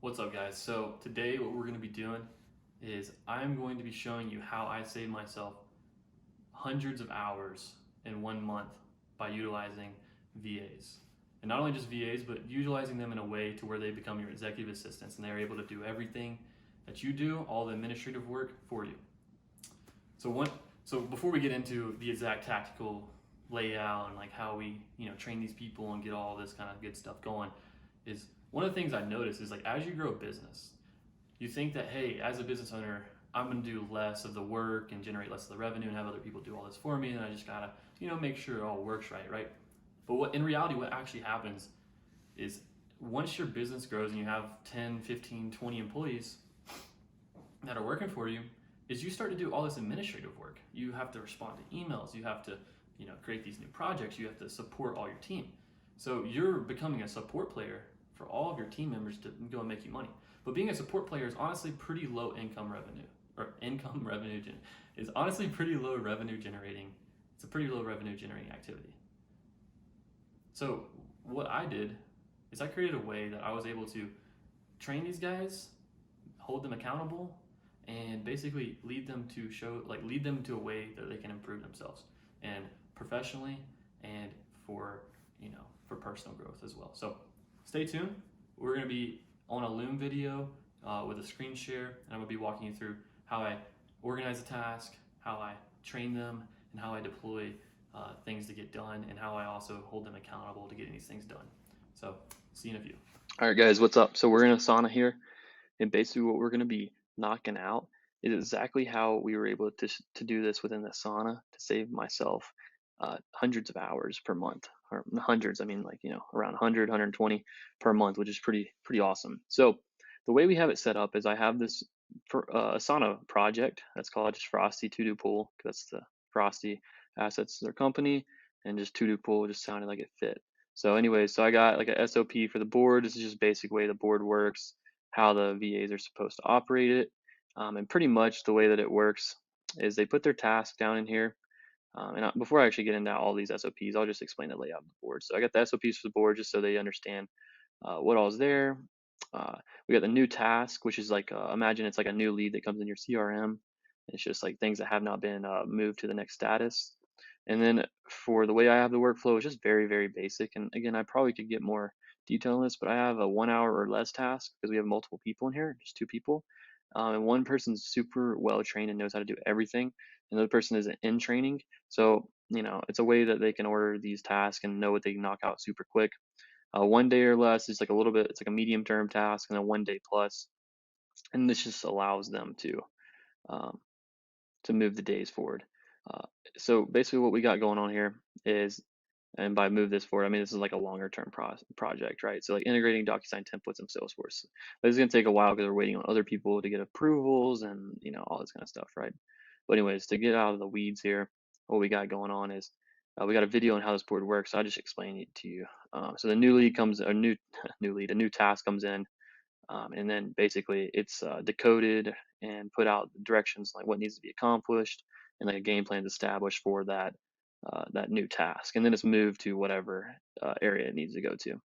What's up, guys? So today what we're going to be doing is I'm going to be showing you how I save myself hundreds of hours in 1 month by utilizing VAs. And not only just VAs, but utilizing them in a way to where they become your executive assistants and they're able to do everything that you do, all the administrative work for you. So one, so before we get into the exact tactical layout and like how we train these people and get all this kind of good stuff going, is one of the things I noticed is like as you grow a business, you think that, hey, as a business owner, I'm going to do less of the work and generate less of the revenue and have other people do all this for me, and I just gotta make sure it all works right. But what in reality what actually happens is once your business grows and you have 10, 15, 20 employees that are working for you, is you start to do all this administrative work. You have to respond to emails, you have to create these new projects, you have to support all your team. So you're becoming a support player for all of your team members to go and make you money. But being a support player is honestly pretty low income revenue, or income revenue is honestly pretty low revenue generating. It's a pretty low revenue generating activity. So what I did is I created a way that I was able to train these guys, hold them accountable, and basically lead them to a way that they can improve themselves and professionally and for for personal growth as well. So stay tuned. We're going to be on a Loom video with a screen share, and I'm going to be walking you through how I organize a task, how I train them, and how I deploy things to get done, and how I also hold them accountable to getting these things done. So see you in a few. All right, guys, what's up? So we're in a sauna here, and basically what we're going to be knocking out is exactly how we were able to do this within the sauna to save myself hundreds of hours per month, or hundreds. I mean, like around 100, 120 per month, which is pretty awesome. So the way we have it set up is I have this a sauna project that's called just Frosty To Do Pool, because that's the Frosty assets of their company, and just To Do Pool just sounded like it fit. So anyways, so I got like a SOP for the board. This is just basic way the board works, how the VAs are supposed to operate it. And pretty much the way that it works is they put their task down in here. Before I actually get into all these SOPs, I'll just explain the layout of the board. So I got the SOPs for the board just so they understand what all is there. Uh, we got the new task, which is like, imagine it's like a new lead that comes in your CRM. It's just like things that have not been moved to the next status. And then for the way I have the workflow, it's just very basic. And again, I probably could get more detail on this, but I have a 1 hour or less task because we have multiple people in here, just two people. And one person's super well trained and knows how to do everything. Another person isn't in training. So, it's a way that they can order these tasks and know what they can knock out super quick. 1 day or less is like a little bit, it's like a medium term task, and then 1 day plus. And this just allows them um, to move the days forward. Uh, so basically what we got going on here is, and by move this forward, I mean, this is like a longer term project, right? So like integrating DocuSign templates in Salesforce. This is gonna take a while because we're waiting on other people to get approvals and all this kind of stuff, right? But anyways, to get out of the weeds here, what we got going on is we got a video on how this board works. So I'll just explain it to you. So the new lead comes, a new new lead, a new task comes in, and then basically it's decoded and put out directions like what needs to be accomplished, and like a game plan is established for that new task, and then it's moved to whatever area it needs to go to.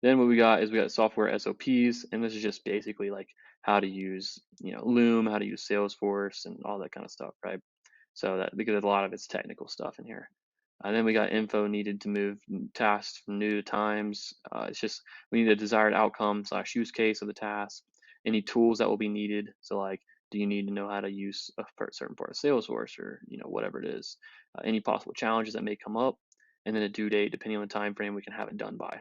Then what we got is we got software SOPs, and this is just basically like how to use Loom, how to use Salesforce, and all that kind of stuff, right? So that, because a lot of it's technical stuff in here. And then we got info needed to move tasks from new to times. It's just we need a desired outcome / use case of the task. Any tools that will be needed. So like, do you need to know how to use a certain part of Salesforce, or whatever it is? Any possible challenges that may come up, and then a due date depending on the time frame we can have it done by.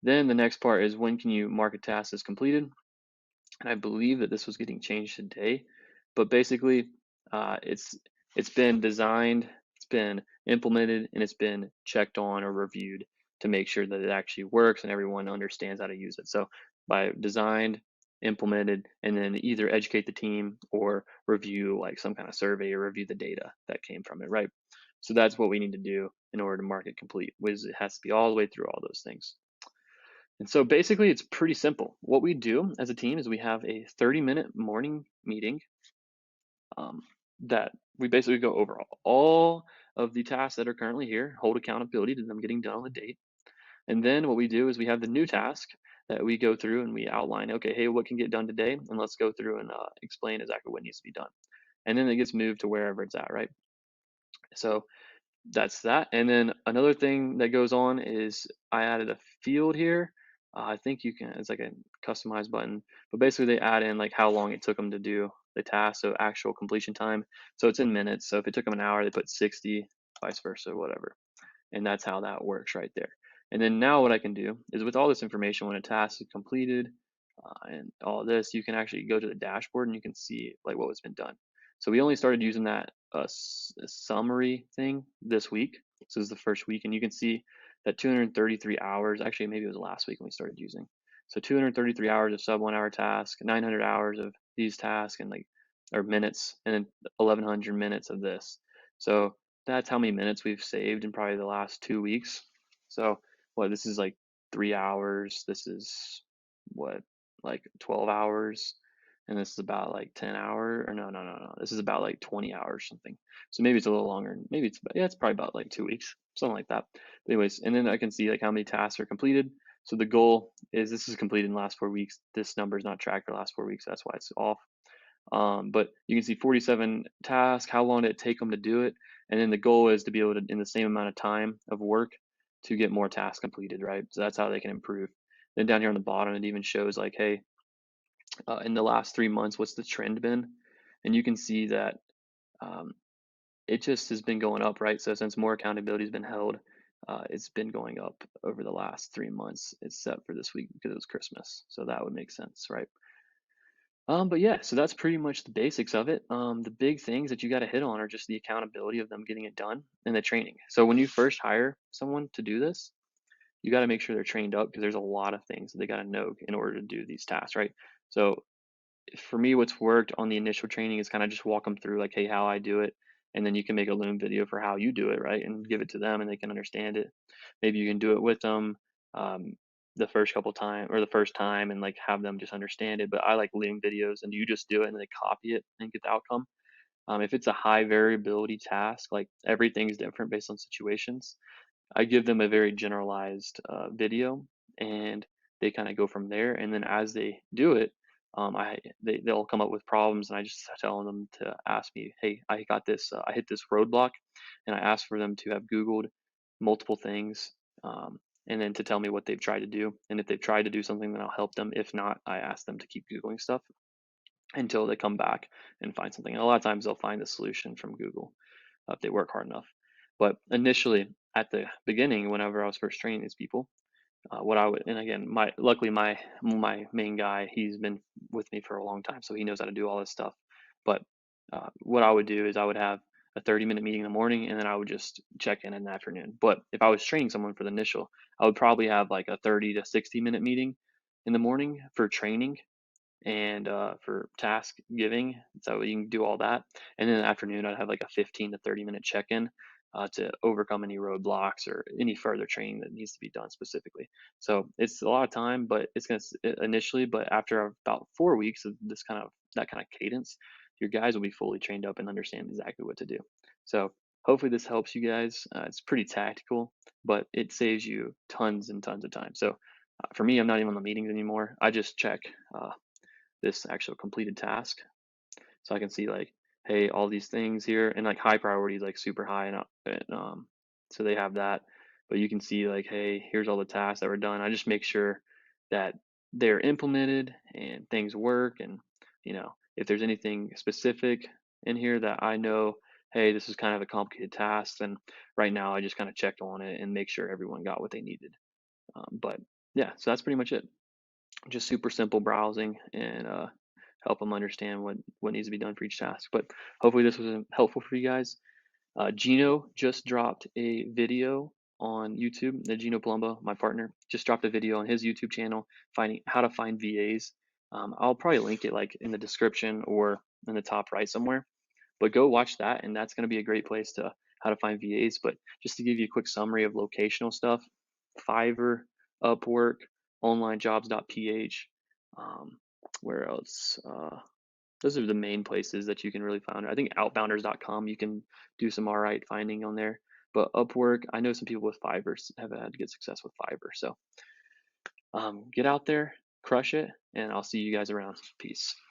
Then the next part is when can you mark a task as completed? And I believe that this was getting changed today, but basically it's been designed, it's been implemented, and it's been checked on or reviewed to make sure that it actually works and everyone understands how to use it. So by designed, implemented, and then either educate the team or review like some kind of survey or review the data that came from it, right? So that's what we need to do in order to mark it complete, which it has to be all the way through all those things. And so basically, it's pretty simple. What we do as a team is we have a 30-minute morning meeting um, that we basically go over all of the tasks that are currently here, hold accountability to them getting done on the date. And then what we do is we have the new task that we go through and we outline, okay, hey, what can get done today? And let's go through and explain exactly what needs to be done. And then it gets moved to wherever it's at, right? So that's that. And then another thing that goes on is I added a field here. I think you can, it's like a customized button, but basically they add in like how long it took them to do the task, so actual completion time. So it's in minutes. So if it took them an hour, they put 60, vice versa, whatever. And that's how that works right there. And then now what I can do is with all this information, when a task is completed and all this, you can actually go to the dashboard and you can see like what was been done. So we only started using that summary thing this week. So this is the first week, and you can see that 233 hours, actually maybe it was last week when we started using. So 233 hours of sub 1 hour task, 900 hours of these tasks and like, or minutes, and then 1100 minutes of this. So that's how many minutes we've saved in probably the last 2 weeks. So what, this is like 3 hours. This is what, like 12 hours. And this is about like 10 hours, or no. This is about like 20 hours something. So maybe it's a little longer. Maybe it's, yeah, it's probably about like 2 weeks, something like that. But anyways, and then I can see like how many tasks are completed. So the goal is this is completed in the last 4 weeks. This number is not tracked for the last 4 weeks. That's why it's off. But you can see 47 tasks, how long did it take them to do it? And then the goal is to be able to, in the same amount of time of work, to get more tasks completed, right? So that's how they can improve. Then down here on the bottom, it even shows like, hey, in the last 3 months, what's the trend been? And you can see that um, it just has been going up, right? So since more accountability has been held, it's been going up over the last 3 months, except for this week because it was Christmas. So that would make sense, right? But yeah, so that's pretty much the basics of it. The big things that you got to hit on are just the accountability of them getting it done and the training. So when you first hire someone to do this, you got to make sure they're trained up because there's a lot of things that they got to know in order to do these tasks, right? So for me, what's worked on the initial training is kind of just walk them through like, hey, how I do it, and then you can make a Loom video for how you do it, right, and give it to them, and they can understand it. Maybe you can do it with them um, the first couple time or the first time, and like have them just understand it. But I like Loom videos, and you just do it and they copy it and get the outcome. If it's a high variability task, like everything's different based on situations, I give them a very generalized video, and they kind of go from there. And then as they do it, they'll come up with problems, and I just tell them to ask me, hey, I got this, I hit this roadblock, and I ask for them to have Googled multiple things, and then to tell me what they've tried to do. And if they've tried to do something, then I'll help them. If not, I ask them to keep Googling stuff until they come back and find something. And a lot of times they'll find the solution from Google if they work hard enough. But initially, at the beginning, whenever I was first training these people, what I would, and again, luckily my main guy, he's been with me for a long time, so he knows how to do all this stuff. But what I would do is I would have a 30-minute meeting in the morning, and then I would just check in the afternoon. But if I was training someone for the initial, I would probably have like a 30 to 60-minute meeting in the morning for training and for task giving. So you can do all that. And then in the afternoon, I'd have like a 15 to 30-minute check-in to overcome any roadblocks or any further training that needs to be done specifically. So it's a lot of time, but it's going to initially, but after about 4 weeks of that kind of cadence, your guys will be fully trained up and understand exactly what to do. So hopefully this helps you guys. It's pretty tactical, but it saves you tons and tons of time. So for me, I'm not even on the meetings anymore. I just check this actual completed task. So I can see like, hey, all these things here, and like high priority is like super high, and so they have that. But you can see like, hey, here's all the tasks that were done. I just make sure that they're implemented and things work, and if there's anything specific in here that I know, hey, this is kind of a complicated task, then right now I just kind of check on it and make sure everyone got what they needed. But yeah, so that's pretty much it. Just super simple browsing and help them understand what needs to be done for each task. But hopefully this was helpful for you guys. Gino just dropped a video on YouTube. Gino Palomba, my partner, just dropped a video on his YouTube channel finding how to find VAs. I'll probably link it like in the description or in the top right somewhere. But go watch that, and that's going to be a great place to how to find VAs. But just to give you a quick summary of locational stuff, Fiverr, Upwork, onlinejobs.ph. Um, where else? Those are the main places that you can really find. I think outbounders.com, you can do some all right finding on there. But Upwork, I know some people with Fiverr have had good success with Fiverr. So Get out there, crush it, and I'll see you guys around. Peace.